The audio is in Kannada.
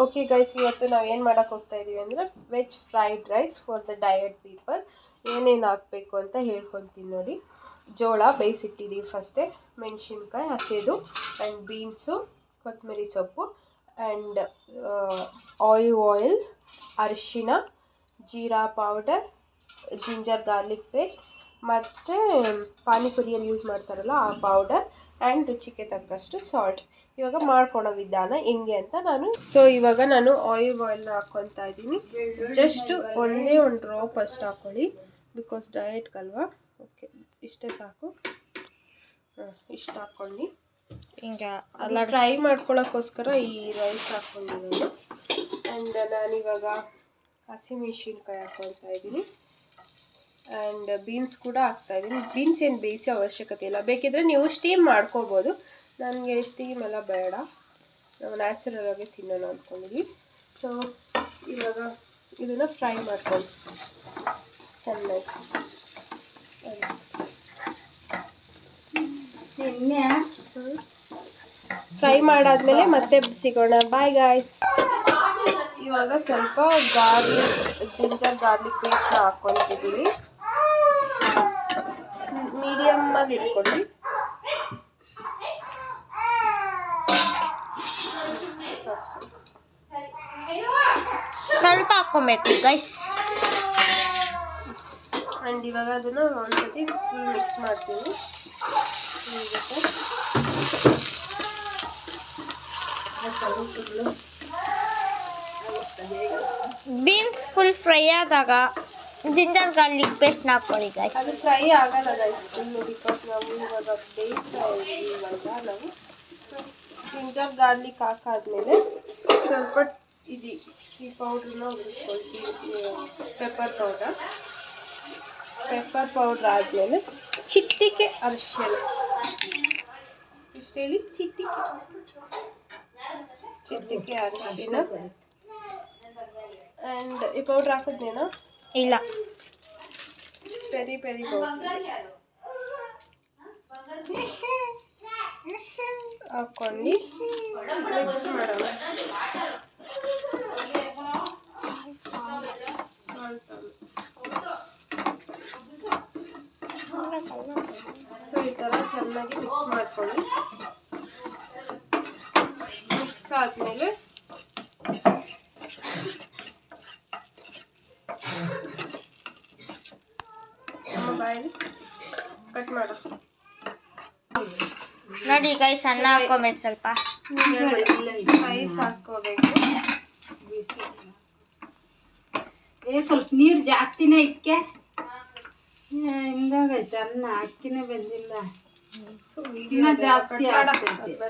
ಓಕೆ ಗೈಸ್, ಇವತ್ತು ನಾವು ಏನು ಮಾಡೋಕ್ಕೆ ಹೋಗ್ತಾ ಇದ್ದೀವಿ ಅಂದರೆ veg fried rice for the diet people. ಏನೇನು ಹಾಕಬೇಕು ಅಂತ ಹೇಳ್ಕೊತೀನಿ ನೋಡಿ. ಜೋಳ ಬೇಯಿಸಿಟ್ಟಿದ್ದೀವಿ ಫಸ್ಟೇ, ಮೆಣಸಿನ್ಕಾಯಿ ಹಸಿದು ಆ್ಯಂಡ್ ಬೀನ್ಸು, ಕೊತ್ತಂಬರಿ ಸೊಪ್ಪು ಆ್ಯಂಡ್ ಆಯಿಲ್, ಅರಿಶಿನ, jeera powder, ginger garlic paste ಮತ್ತು ಪಾನಿಪುರಿಯಲ್ಲಿ ಯೂಸ್ ಮಾಡ್ತಾರಲ್ಲ ಆ ಪೌಡರ್ ಆ್ಯಂಡ್ ರುಚಿಗೆ ತಕ್ಕಷ್ಟು ಸಾಲ್ಟ್. ಇವಾಗ ಮಾಡ್ಕೊಳೋ ವಿಧಾನ ಹೆಂಗೆ ಅಂತ ಇವಾಗ ನಾನು ಆಯಿಲ್ನ ಹಾಕ್ಕೊತಾ ಇದ್ದೀನಿ. ಜಸ್ಟ್ ಒಂದೇ ಒಂದು ಡ್ರಾಪ್ ಅಷ್ಟು ಹಾಕ್ಕೊಳ್ಳಿ, ಬಿಕಾಸ್ ಡಯಟ್ಗಲ್ವಾ. ಓಕೆ, ಇಷ್ಟೇ ಸಾಕು. ಇಷ್ಟು ಹಾಕ್ಕೊಂಡು ಹಿಂಗೆ ಅಲ್ಲ ಫ್ರೈ ಮಾಡ್ಕೊಳ್ಳೋಕ್ಕೋಸ್ಕರ ಈ ರೈಸ್ ಹಾಕ್ಕೊಂಡಿರೋದು. ಆ್ಯಂಡ್ ನಾನಿವಾಗ ಹಸಿಮೆಣ್ಸಿನ್ಕಾಯಿ ಹಾಕ್ಕೊಳ್ತಾ ಇದ್ದೀನಿ ಆ್ಯಂಡ್ ಬೀನ್ಸ್ ಕೂಡ ಹಾಕ್ತಾಯಿದ್ದೀನಿ. ಬೀನ್ಸ್ ಏನು ಬೇಯಿಸೋ ಅವಶ್ಯಕತೆ ಇಲ್ಲ, ಬೇಕಿದ್ರೆ ನೀವು ಸ್ಟೀಮ್ ಮಾಡ್ಕೋಬೋದು. ನನಗೆ ಸ್ಟೀಮ್ ಎಲ್ಲ ಬೇಡ, ನಾವು ನ್ಯಾಚುರಲ್ ಆಗಿ ತಿನ್ನೋಣ ಅಂದ್ಕೊಂಡಿದ್ವಿ. ಸೊ ಇವಾಗ ಇದನ್ನು ಫ್ರೈ ಮಾಡ್ಕೊಂಡು ಚೆನ್ನಾಗಿ ಫ್ರೈ ಮಾಡಾದ್ಮೇಲೆ ಮತ್ತೆ ಸಿಗೋಣ. Bye guys. ಇವಾಗ ಸ್ವಲ್ಪ ಜಿಂಜರ್ ಗಾರ್ಲಿಕ್ ಪೇಸ್ಟ್ನ ಹಾಕ್ಕೊತಿದ್ದೀವಿ. ಮೀಡಿಯಮ್ಮಲ್ಲಿ ಇಟ್ಕೊಳ್ಳಿ. ಸ್ವಲ್ಪ ಹಾಕ್ಕೊಬೇಕು ಗೈಸ್. ಆ್ಯಂಡ್ ಇವಾಗ ಅದನ್ನು ಒಂದ್ಸತಿ ಫುಲ್ ಮಿಕ್ಸ್ ಮಾಡ್ತೀನಿ. ಬೀನ್ಸ್ ಫುಲ್ ಫ್ರೈ ಆದಾಗ ಜಿಂಜರ್ ಗಾರ್ಲಿಕ್ ಪೇಸ್ಟ್ನ ಹಾಕ್ಕೊಳ್ಳಿ ಗೈಸ್. ಅದು ಫ್ರೈ ಆಗಲ್ಲ ಗೈಸ್ ಫುಲ್ಲು, ಬಿಕಾಸ್ ನಾವು ಇವಾಗ ಬೇಯಿಸ್ತಾ ಇದ್ದೀವಿ. ಇವಾಗ ನಾವು ಜಿಂಜರ್ ಗಾರ್ಲಿಕ್ ಹಾಕಾದ್ಮೇಲೆ ಸ್ವಲ್ಪ ಈ ಪೌಡ್ರನ್ನ ಉಳಿಸ್ಕೊಳ್ತೀವಿ. ಪೆಪ್ಪರ್ ಪೌಡ್ರ್ ಆದಮೇಲೆ ಚಿಟಿಕೆ ಅರಿಶಿನ, ಇಷ್ಟು ಹೇಳಿ, ಚಿಟಿಕೆ ಅರಿಶಿನ. ಆ್ಯಂಡ್ ಈ ಪೌಡ್ರ್ ಹಾಕಿದ್ನೇನಾ? ಇಲ್ಲ, ಪೆರಿ ಪೌಡ್ರ್ ಹಾಕ್ಕೊಂಡು ಮಿಕ್ಸ್ ಮಾಡೋಣ. ಸೊ ಈ ಥರ ಚೆನ್ನಾಗಿ ಮಿಕ್ಸ್ ಮಾಡ್ಕೊಳ್ಳಿ. ಮಿಕ್ಸ್ ಆದಮೇಲೆ ಬಾಯಲ್ಲಿ ಕಟ್ ಮಾಡು ನೋಡಿ ಗೈಸ್. ಅನ್ನ ಹಾಕ್ಕೊಬೇಕು, ಸ್ವಲ್ಪ ರೈಸ್ ಹಾಕ್ಕೋಬೇಕು. ಸ್ವಲ್ಪ ನೀರು ಜಾಸ್ತಿನೇ ಇಕ್ಕೆ ಹಿಂಗಾಗೈತೆ. ಅನ್ನ ಅಕ್ಕಿನೇ ಬಂದಿಲ್ಲ, ಜಾಸ್ತಿ ಆಗ್ತೈತೆ.